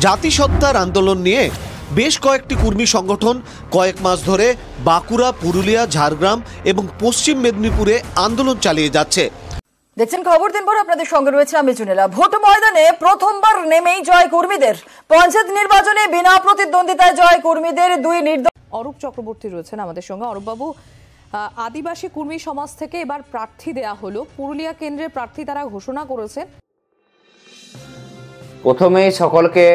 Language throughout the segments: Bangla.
জাতিসত্তার আন্দোলন নিয়ে বেশ কয়েকটি কর্মী সংগঠন কয়েক মাস ধরে বাঁকুড়া, পুরুলিয়া, ঝাড়গ্রাম এবং পশ্চিম মেদিনীপুরে আন্দোলন চালিয়ে যাচ্ছে। দেখছেন খবর দিনভর, আপনাদের সঙ্গে রয়েছে আমি জুনেলা। ভোট ময়দানে প্রথমবার নেমেই জয় কর্মীদের। পঞ্চায়েত নির্বাচনে বিনা প্রতিদ্বন্দ্বিতায় জয় কর্মীদের দুই নির্দলীয়। অরূপ চক্রবর্তী রয়েছেন আমাদের সঙ্গে। অরূপ বাবু, আদিবাসী কর্মী সমাজ থেকে এবার প্রার্থী দেয়া হলো, পুরুলিয়া কেন্দ্রের প্রার্থী তারা ঘোষণা করেছে। প্রথমেই সকলকে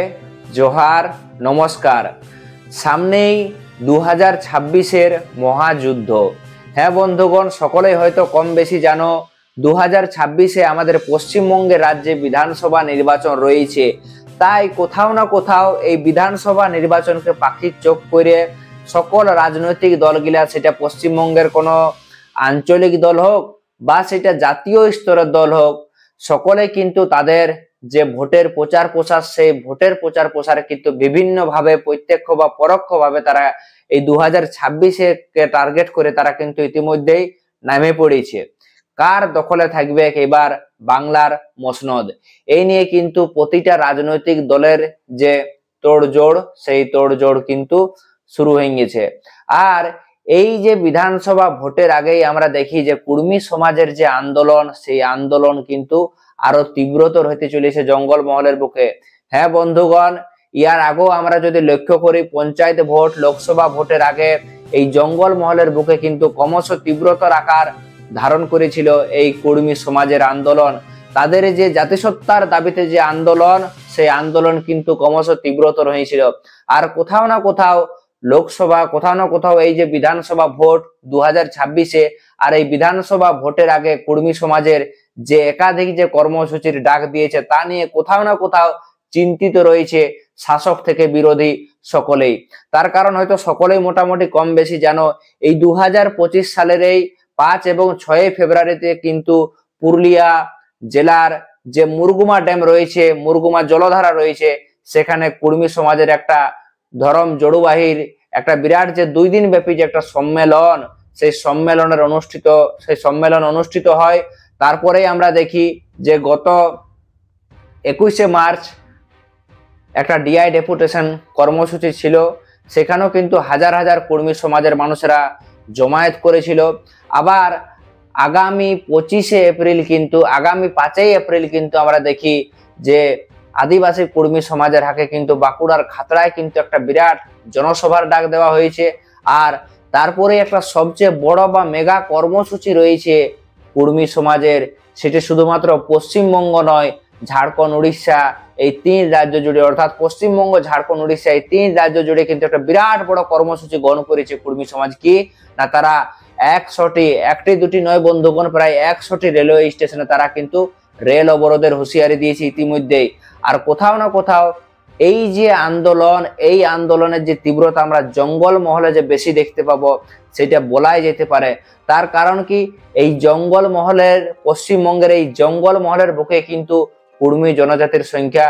জোহার, নমস্কার। সামনেই 2026-এর মহাযুদ্ধ। হ্যাঁ বন্ধুগণ, সকলেই হয়তো কম বেশি জানো 2026-এ আমাদের পশ্চিমবঙ্গের রাজ্যে বিধানসভা নির্বাচন রয়েছে। তাই কোথাও না কোথাও এই বিধানসভা নির্বাচনকে পাখির চোখ করে সকল রাজনৈতিক দলগুলা, সেটা পশ্চিমবঙ্গের কোনো আঞ্চলিক দল হোক বা সেটা জাতীয় স্তরের দল হোক, সকলে কিন্তু তাদের যে ভোটের প্রচার প্রসার, সেই ভোটের প্রচার প্রসারে কিন্তু বিভিন্নভাবে প্রত্যক্ষ বা পরোক্ষভাবে তারা এই 2026-কে টার্গেট করে তারা কিন্তু ইতিমধ্যেই নামে পড়েছে। কার দখলে থাকবে এবার বাংলার মসনদ, এই নিয়ে কিন্তু প্রতিটা রাজনৈতিক দলের যে তোড়জোড়, সেই তোড়জোড় কিন্তু শুরু হয়ে গেছে। আর এই যে বিধানসভা ভোটের আগেই আমরা দেখি যে কুর্মী সমাজের যে আন্দোলন, সেই আন্দোলন কিন্তু আরো তীব্রতর হতে চলেছে জঙ্গলমহলের বুকে। হ্যাঁ বন্ধুগণ, ইয়ার আগেও আমরা যদি লক্ষ্য করি, পঞ্চায়েত ভোট, লোকসভা ভোটের আগে এই জঙ্গলমহলের বুকে কিন্তু ক্রমশ তীব্রতর আকার ধারণ করেছিল এই কর্মী সমাজের আন্দোলন। তাদের যে জাতিসত্তার দাবিতে যে আন্দোলন, সেই আন্দোলন কিন্তু ক্রমশ তীব্রতর হয়েছিল। আর কোথাও না কোথাও লোকসভা, কোথাও না কোথাও এই যে বিধানসভা ভোট 2026-এ, আর এই বিধানসভা ভোটের আগে কর্মী সমাজের যে একাধিক যে কর্মসূচির ডাক দিয়েছে, তা নিয়ে কোথাও না কোথাও চিন্তিত রয়েছে শাসক থেকে বিরোধী সকলেই। তার কারণ হয়তো সকলেই মোটামুটি কম বেশি জানো, এই 2025 সালের এই 5 এবং 6 ফেব্রুয়ারিতে কিন্তু পুরুলিয়া জেলার যে মুরগুমা ড্যাম রয়েছে, মুরগুমা জলধারা রয়েছে, সেখানে কর্মী সমাজের একটা ধরম জড়ুবাহির একটা বিরাট যে 2 দিন ব্যাপী যে একটা সম্মেলন, সেই সম্মেলন অনুষ্ঠিত হয়। তারপরেই আমরা দেখি যে গত 21শে মার্চ একটা ডিআই ডেপুটেশন কর্মসূচি ছিল, সেখানেও কিন্তু হাজার হাজার কর্মী সমাজের মানুষেরা জমায়েত করেছিল। আবার আগামী 25শে এপ্রিল কিন্তু, আগামী 5ই এপ্রিল কিন্তু আমরা দেখি যে আদিবাসী কর্মী সমাজের হাতে কিন্তু বাঁকুড়ার খাতড়ায় কিন্তু একটা বিরাট জনসভার ডাক দেওয়া হয়েছে। আর তারপরে একটা সবচেয়ে বড় বা মেগা কর্মসূচি রয়েছে কর্মী সমাজের, সেটি শুধুমাত্র পশ্চিমবঙ্গ নয়, ঝাড়খণ্ড, উড়িষ্যা, এই 3 রাজ্য জুড়ে, অর্থাৎ পশ্চিমবঙ্গ, ঝাড়খণ্ড, উড়িষ্যা, এই 3 রাজ্য জুড়ে কিন্তু একটা বিরাট বড় কর্মসূচি গ্রহণ করেছে কর্মী সমাজ। কি না, তারা 100টি, একটি দুটি নয় বন্ধুগণ, প্রায় 100টি রেলওয়ে স্টেশনে তারা কিন্তু রেল অবরোধের হুঁশিয়ারি দিয়েছে ইতিমধ্যেই। আর কোথাও না কোথাও এই যে আন্দোলন, এই আন্দোলনের যে তীব্রতা আমরা জঙ্গল মহলে যে বেশি দেখতে পাবো, সেটা বলাই যেতে পারে। তার কারণ কি, এই জঙ্গল মহলের, পশ্চিমবঙ্গের এই জঙ্গল মহলের বুকে কিন্তু কর্মী জনজাতির সংখ্যা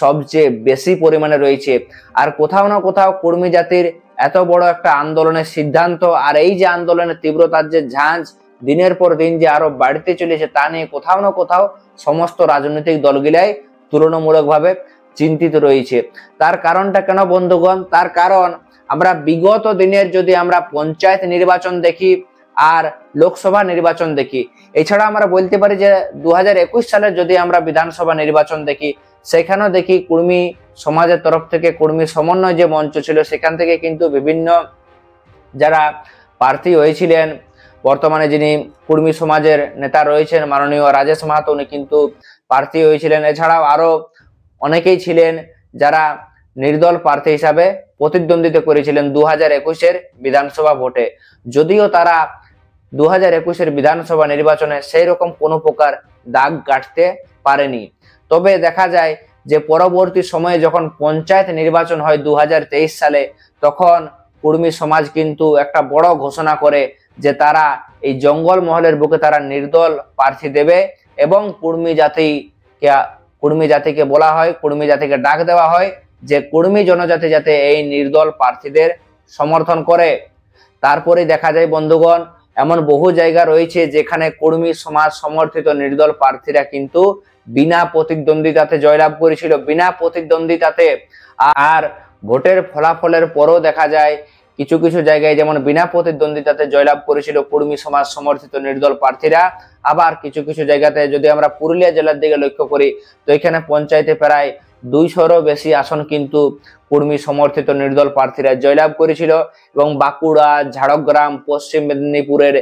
সবচেয়ে বেশি পরিমাণে রয়েছে। আর কোথাও না কোথাও কর্মী জাতির এত বড় একটা আন্দোলনের সিদ্ধান্ত, আর এই যে আন্দোলনের তীব্রতার যে ঝাঁঝ দিনের পর দিন যে আরো বাড়তে চলেছে, তা নিয়ে কোথাও না কোথাও সমস্ত রাজনৈতিক দলগুলাই তুলনামূলকভাবে চিন্তিত রয়েছে। তার কারণটা কেন বন্ধুগণ? তার কারণ আমরা বিগত দিনের যদি আমরা পঞ্চায়েত নির্বাচন দেখি আর লোকসভা নির্বাচন দেখি, এছাড়া আমরা বলতে পারি যে 2021 সালের যদি আমরা বিধানসভা নির্বাচন দেখি, সেখানেও দেখি কর্মী সমাজের তরফ থেকে কর্মী সমন্বয় যে মঞ্চ ছিল, সেখান থেকে কিন্তু বিভিন্ন যারা প্রার্থী হয়েছিলেন, বর্তমানে যিনি কর্মী সমাজের নেতা রয়েছেন মাননীয় রাজেশ মাহাতো, উনি কিন্তু প্রার্থী হয়েছিলেন। এছাড়াও আরো অনেকেই ছিলেন যারা নির্দল প্রার্থী হিসাবে প্রতিদ্বন্দ্বিতা করেছিলেন 2021-এর বিধানসভা ভোটে। যদিও তারা 2021-এর বিধানসভা নির্বাচনে সেই রকম কোনো প্রকার দাগ কাটতে পারেনি, তবে দেখা যায় যে পরবর্তী সময়ে যখন পঞ্চায়েত নির্বাচন হয় 2023 সালে, তখন কর্মী সমাজ কিন্তু একটা বড় ঘোষণা করে যে তারা এই জঙ্গল মহলের বুকে তারা নির্দল প্রার্থী দেবে এবং কর্মী জাতিকে বলা হয়, কর্মী জাতিকে ডাক দেওয়া হয় যে কর্মী জনজাতি যাতে এই নির্দল প্রার্থীদের সমর্থন করে। তারপরে দেখা যায় বন্ধুগণ, এমন বহু জায়গা রয়েছে যেখানে কর্মী সমাজ সমর্থিত নির্দল প্রার্থীরা কিন্তু বিনা প্রতিদ্বন্দ্বিতাতে জয়লাভ করেছিল, বিনা প্রতিদ্বন্দ্বিতাতে। আর ভোটের ফলাফলের পরও দেখা যায় কিছু কিছু জায়গায় যেমন বিনা প্রতিদ্বন্দ্বিতাতে জয়লাভ করেছিল কর্মী সমাজ সমর্থিত নির্দল প্রার্থীরা, আবার কিছু কিছু জায়গাতে যদি আমরা পুরুলিয়া জেলার দিকে লক্ষ্য করি তো এখানে পঞ্চায়েতে প্রায় 200-রও বেশি আসন কিন্তু কর্মী সমর্থিত নির্দল প্রার্থীরা জয়লাভ করেছিল। এবং বাঁকুড়া, ঝাড়গ্রাম, পশ্চিম মেদিনীপুরের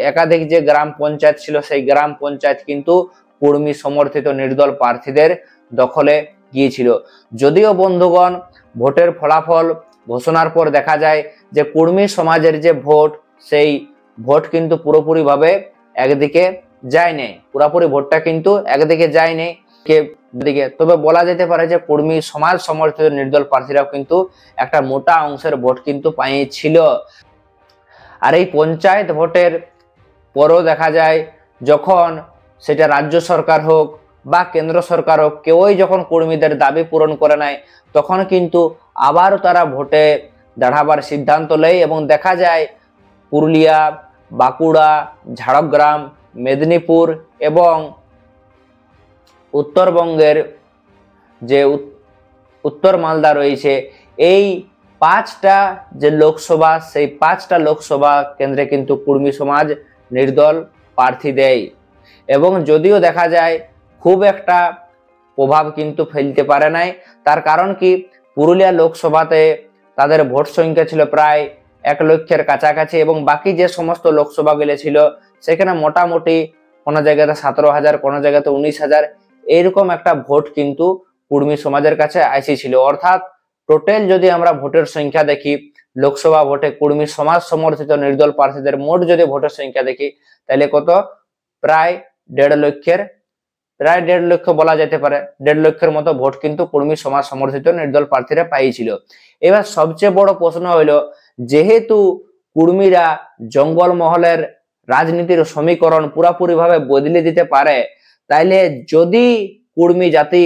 একাধিক যে গ্রাম পঞ্চায়েত ছিল সেই গ্রাম পঞ্চায়েত কিন্তু কর্মী সমর্থিত নির্দল প্রার্থীদের দখলে গিয়েছিল। যদিও বন্ধুগণ ভোটের ফলাফল ঘোষণার পর দেখা যায় যে কর্মী সমাজের যে ভোট সেই ভোট কিন্তু পুরোপুরিভাবে একদিকে যায়নি, পুরোপুরি ভোটটা কিন্তু একদিকে যায়নি দিকে। তবে বলা যেতে পারে যে কর্মী সমাজ সমর্থিত নির্দল প্রার্থীরাও কিন্তু একটা মোটা অংশের ভোট কিন্তু পাইছিল। আর এই পঞ্চায়েত ভোটের পরও দেখা যায় যখন সেটা রাজ্য সরকার হোক বা কেন্দ্র সরকার হোক, কেউই যখন কর্মীদের দাবি পূরণ করে নাই তখন কিন্তু আবারও তারা ভোটে দাঁড়াবার সিদ্ধান্ত নেয়। এবং দেখা যায় পুরুলিয়া, বাঁকুড়া, ঝাড়গ্রাম, মেদিনীপুর এবং উত্তরবঙ্গের যে উত্তর মালদা রয়েছে, এই 5টা যে লোকসভা সেই 5টা লোকসভা কেন্দ্রে কিন্তু কর্মী সমাজ নির্দল প্রার্থী দেয়। এবং যদিও দেখা যায় খুব একটা প্রভাব কিন্তু ফেলতে পারে নাই, তার কারণ কি পুরুলিয়া লোকসভাতে তাদের ভোট সংখ্যা ছিল প্রায় 1 লক্ষের কাছাকাছি এবং বাকি যে সমস্ত লোকসভাগুলো ছিল সেখানে মোটামুটি কোনো জায়গাতে 17,000, কোনো জায়গাতে 19,000 এরকম একটা ভোট কিন্তু কর্মী সমাজের কাছে আসিছিল। অর্থাৎ টোটাল যদি আমরা ভোটের সংখ্যা দেখি, লোকসভা ভোটে কর্মী সমাজ সমর্থিত নির্দল প্রার্থীদের মোট যদি ভোটের সংখ্যা দেখি তাহলে কত, প্রায় 1.5 লক্ষ বলা যেতে পারে। 1.5 লক্ষের মতো ভোট কিন্তু কর্মী সমাজ সমর্থিত নির্দল প্রার্থীরা পাইছিল। এবার সবচেয়ে বড় প্রশ্ন হলো, যেহেতু কর্মীরা জঙ্গলমহলের রাজনীতির সমীকরণ পুরাপুরি ভাবে বদলে দিতে পারে, তাইলে যদি কর্মী জাতি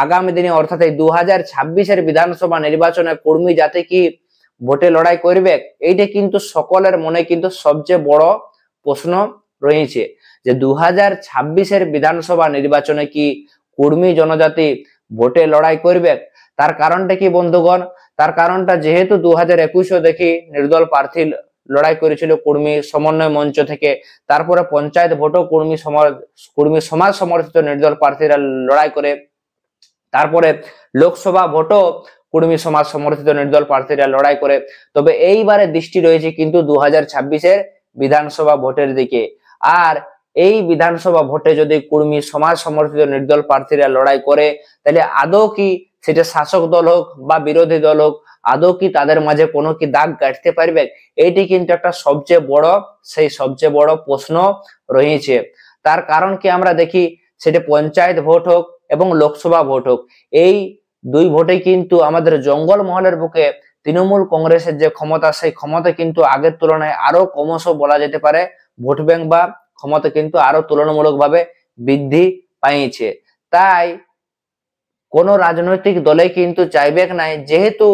আগামী দিনে অর্থাৎ এই 2026-এর বিধানসভা নির্বাচনে কর্মী জাতি কি ভোটে লড়াই করবে, এইটা কিন্তু সকলের মনে কিন্তু সবচেয়ে বড় প্রশ্ন রয়েছে যে 2026-এর বিধানসভা নির্বাচনে কি কর্মী জনজাতি ভোটে লড়াই করবে। তার কারণটা কি বন্ধুগণ, তার কারণটা যেহেতু 2021-ও দেখি নির্দল প্রার্থী লড়াই করেছিল কর্মী সমন্বয় মঞ্চ থেকে, তারপরে পঞ্চায়েত ভোটও কর্মী সমাজ সমর্থিত নির্দল প্রার্থীরা লড়াই করে, তারপরে লোকসভা ভোটও কর্মী সমাজ সমর্থিত নির্দল প্রার্থীরা লড়াই করে। তবে এইবারে দৃষ্টি রয়েছে কিন্তু 2026-এর বিধানসভা ভোটের দিকে। আর এই বিধানসভা ভোটে যদি কর্মী সমাজ সমর্থিত নির্দল প্রার্থীরা লড়াই করে, তাহলে আদৌ কি সেটা শাসক দল হোক বা বিরোধী দল হোক, আদৌ কি তাদের মাঝে কোনো কি দাগ কাটতে পারবে, এইটি কিন্তু একটা সবচেয়ে বড় প্রশ্ন রয়েছে। তার কারণ কি আমরা দেখি, সেটা পঞ্চায়েত ভোট হোক এবং লোকসভা ভোট হোক, এই 2 ভোটে কিন্তু আমাদের জঙ্গলমহলের বুকে তৃণমূল কংগ্রেসের যে ক্ষমতা, সেই ক্ষমতা কিন্তু আগের তুলনায় আরো ক্রমশ বলা যেতে পারে ভোট ব্যাংক বা ক্ষমতা কিন্তু আরো তুলনামূলকভাবে বৃদ্ধি পাইছে। তাই কোন রাজনৈতিক দলে কিন্তু চাইবে নাই, যেহেতু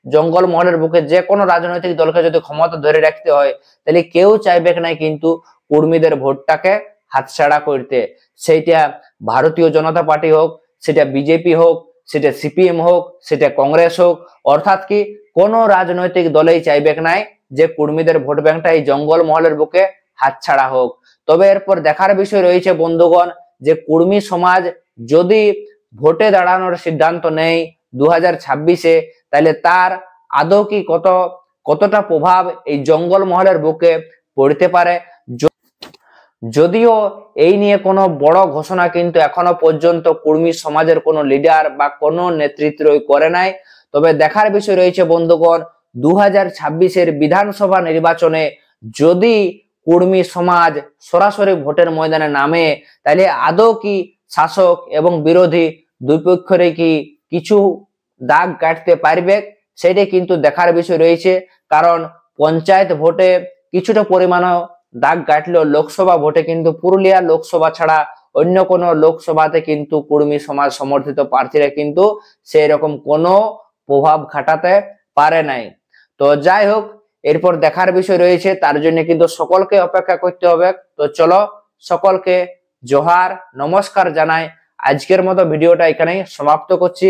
জঙ্গলমহলের বুকে যে কোনো রাজনৈতিক দলকে যদি ক্ষমতা ধরে রাখতে হয় তাহলে কেউ চাইবে নাই কিন্তু কর্মীদের ভোটটাকে হাতছাড়া করতে। সেটা ভারতীয় জনতা পার্টি হোক, সেটা বিজেপি হোক, সেটা সিপিএম হোক, সেটা কংগ্রেস হোক, অর্থাৎ কি কোন রাজনৈতিক দলেই চাইবে নাই যে কর্মীদের ভোট ব্যাংকটা এই জঙ্গলমহলের বুকে হাতছাড়া হোক। তবে এরপর দেখার বিষয় রয়েছে বন্ধুগণ, যে কর্মী সমাজ যদি ভোটে দাঁড়ানোর সিদ্ধান্ত নেয় 2026-এ, তাহলে তার আদৌ কি কতটা প্রভাব এই জঙ্গলমহলের বুকে পড়তে পারে। যদিও এই নিয়ে কোনো বড় ঘোষণা কিন্তু এখনো পর্যন্ত কর্মী সমাজের কোনো লিডার বা কোনো নেতৃত্ব করে নাই। তবে দেখার বিষয় রয়েছে বন্ধুগণ, 2026-এর বিধানসভা নির্বাচনে যদি কর্মী সমাজ সরাসরি ভোটের ময়দানে নামে, তাহলে আদৌ কি শাসক এবং বিরোধী দুই পক্ষের কি কিছু দাগ কাটতে পারবে, সেটাই কিন্তু দেখার বিষয় রয়েছে। কারণ পঞ্চায়েত ভোটে কিছুটা পরিমাণও দাগ কাটলেও লোকসভা ভোটে কিন্তু পুরুলিয়া লোকসভা ছাড়া অন্য কোনো লোকসভাতে কিন্তু কর্মী সমাজ সমর্থিত প্রার্থীরা কিন্তু সেই রকম কোনো প্রভাব খাটাতে পারে নাই। তো যাই হোক, এরপর দেখার বিষয় রয়েছে, তার জন্য কিন্তু সকলকে অপেক্ষা করতে হবে। তো চলো সকলকে জোহার নমস্কার জানাই, আজকের মতো ভিডিওটা এখানেই সমাপ্ত করছি।